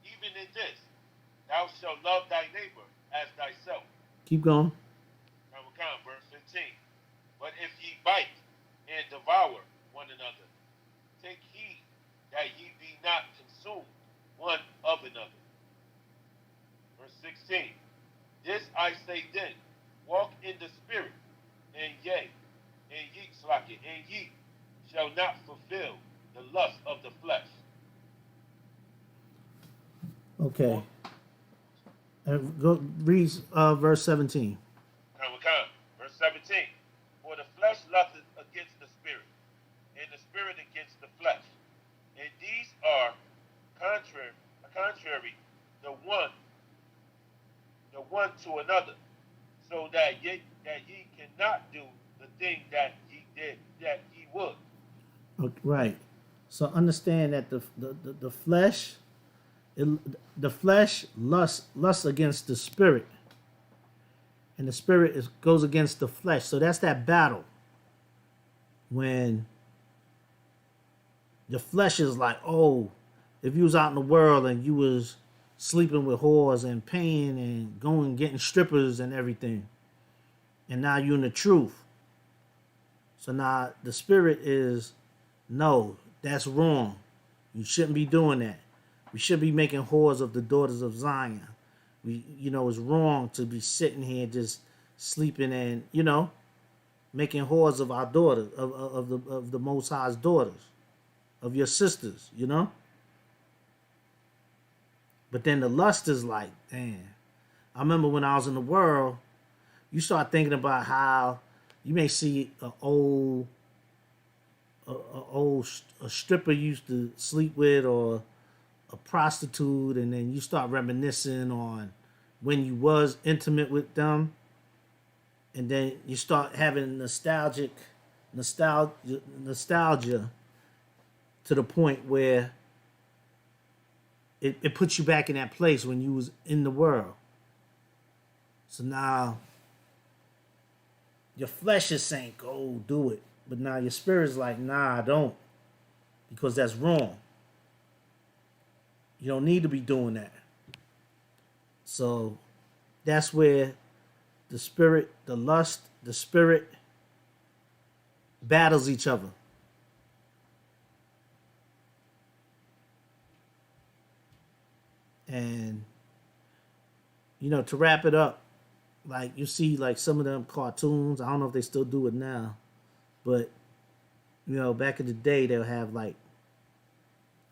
even in this, thou shalt love thy neighbor as thyself. Keep going. Verse 15. But if ye bite and devour one another, take heed that ye be not consumed one of another. Verse 16. This I say then, walk in the spirit, and ye shall not fulfill the lust of the flesh. Okay. Go read verse 17. Verse 17. For the flesh lusteth against the spirit, and the spirit against the flesh. And these are contrary the one to another, so that ye cannot do the thing that ye would. Okay, right. So understand that the flesh It, the flesh lusts against the spirit, and the spirit goes against the flesh. So that's that battle when the flesh is like, oh, if you was out in the world and you was sleeping with whores and paying and going and getting strippers and everything, and now you're in the truth. So now the spirit is, no, that's wrong. You shouldn't be doing that. We should be making whores of the daughters of Zion. It's wrong to be sitting here just sleeping and, making whores of our daughters, of the Most High's daughters, of your sisters. But then the lust is like, damn. I remember when I was in the world, you start thinking about how you may see a stripper you used to sleep with, or a prostitute, and then you start reminiscing on when you was intimate with them, and then you start having nostalgia to the point where it puts you back in that place when you was in the world. So now your flesh is saying, go do it. But now your spirit's like, nah, don't. Because that's wrong. You don't need to be doing that. So that's where the spirit, the lust, the spirit battles each other. And, to wrap it up, like you see like some of them cartoons, I don't know if they still do it now, but, back in the day, they'll have like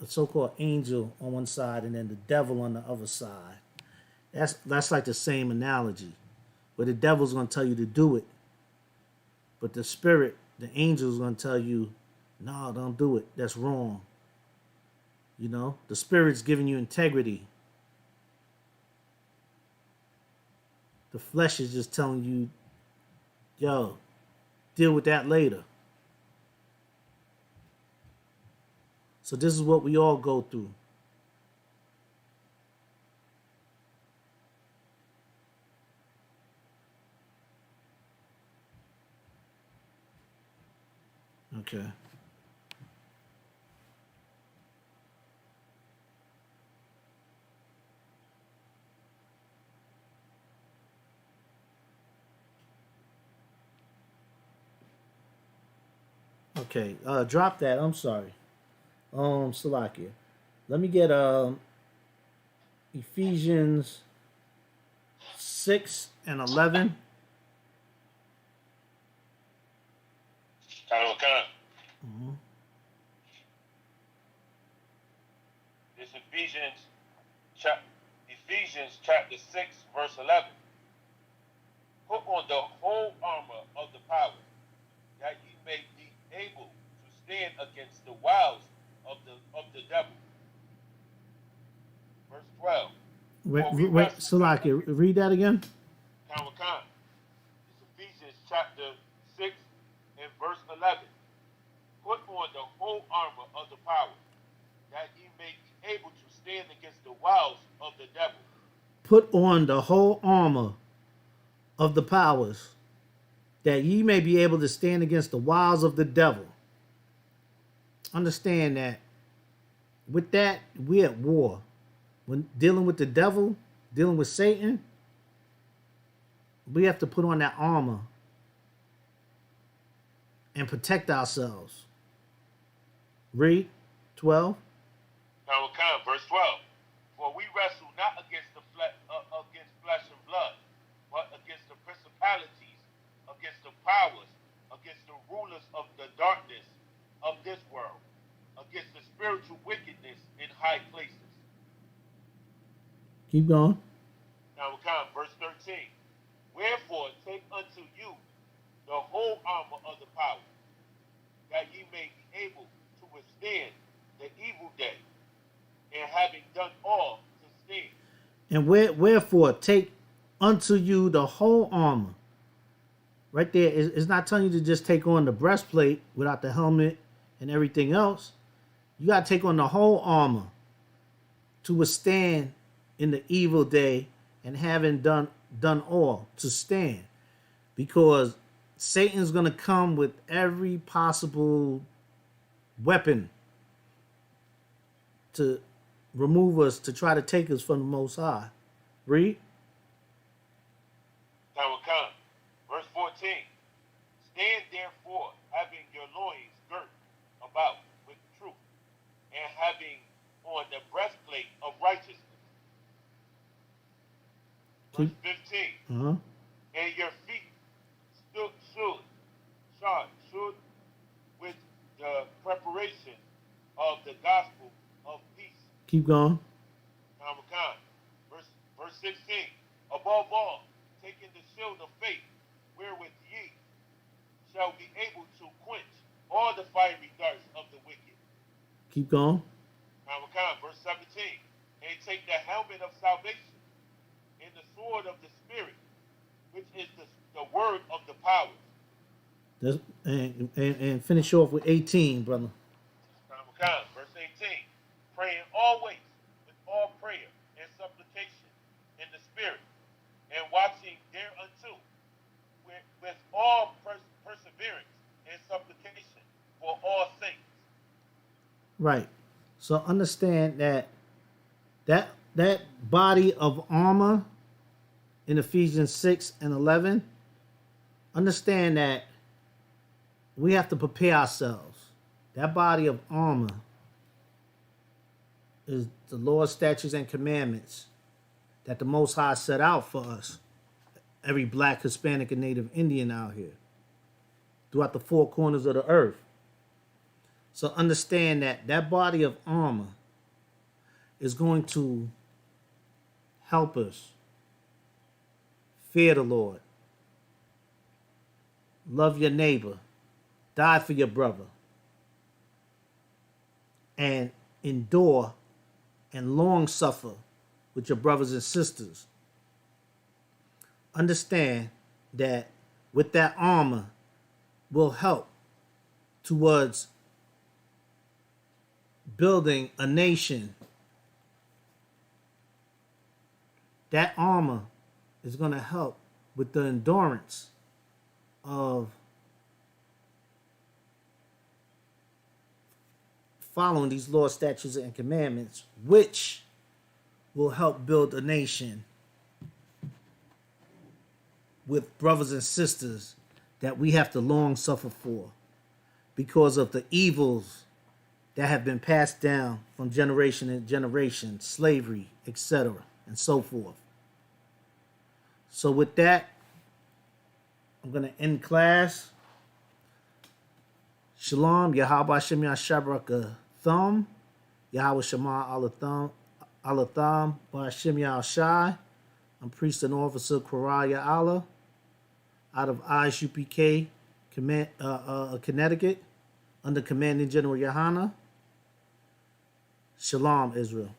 a so-called angel on one side and then the devil on the other side. That's like the same analogy, where the devil's going to tell you to do it, but the spirit, the angel's going to tell you, no, don't do it. That's wrong. The spirit's giving you integrity. The flesh is just telling you, yo, deal with that later. So this is what we all go through. Okay. Okay. Drop that. I'm sorry. Salakia. Let me get Ephesians 6 and 11. Mm-hmm. It's Ephesians chapter 6, verse 11. Put on the whole armor of the power, that ye may be able to stand against the wiles of the devil. Verse 12. Wait, Salakia, read that again. Khan. It's Ephesians chapter 6 and verse 11. Put on the whole armor of the power, that ye may be able to stand against the wiles of the devil. Put on the whole armor of the powers, that ye may be able to stand against the wiles of the devil. Understand that with that, we're at war. When dealing with the devil, dealing with Satan, we have to put on that armor and protect ourselves. Read 12. Verse 12. For we wrestle not against against flesh and blood, but against the principalities, against the powers, against the rulers of the darkness of this world, against the spiritual wickedness in high places. Keep going. Verse 13. Wherefore take unto you the whole armor of the power, that ye may be able to withstand the evil day, and having done all to stand. And wherefore take unto you the whole armor. Right there, it's not telling you to just take on the breastplate without the helmet and everything else. You got to take on the whole armor. to withstand in the evil day, and having done all to stand, because Satan's going to come with every possible weapon to remove us, to try to take us from the Most High. Read. Tamakan. Verse 14. Stand therefore, having your loins girt about with truth, and having on the breastplate of righteousness. Verse Keep. 15. Uh-huh. And your feet should with the preparation of the gospel of peace. Keep going. Tamakan. Verse 16. Above all, taking the shield of faith, wherewith ye shall be able to quench all the fiery darts of the wicked. Keep going. Tamakan. Verse 17. And take the helmet of salvation and the sword of the Spirit, which is the word of the powers. And finish off with 18, brother. Verse 18. Praying always with all prayer and supplication in the Spirit, and watching thereunto with all perseverance and supplication for all saints. Right. So understand that body of armor in Ephesians 6 and 11, understand that we have to prepare ourselves. That body of armor is the Lord's statutes and commandments that the Most High set out for us, every black, Hispanic, and Native Indian out here, throughout the four corners of the earth. So understand that that body of armor is going to help us fear the Lord, love your neighbor, die for your brother, and endure and long suffer with your brothers and sisters. Understand that with that armor will help towards building a nation. That armor is going to help with the endurance of following these laws, statutes, and commandments, which will help build a nation with brothers and sisters that we have to long suffer for because of the evils that have been passed down from generation to generation, slavery, etc., and so forth. So with that, I'm going to end class. Shalom, Yahweh Shem Yashabraka Thumb, Yahweh Shema Alatham, Ba'ashem Yahshai. I'm priest and officer Kwaraya Allah out of ISUPK, Connecticut, under Commanding General Yohana. Shalom, Israel.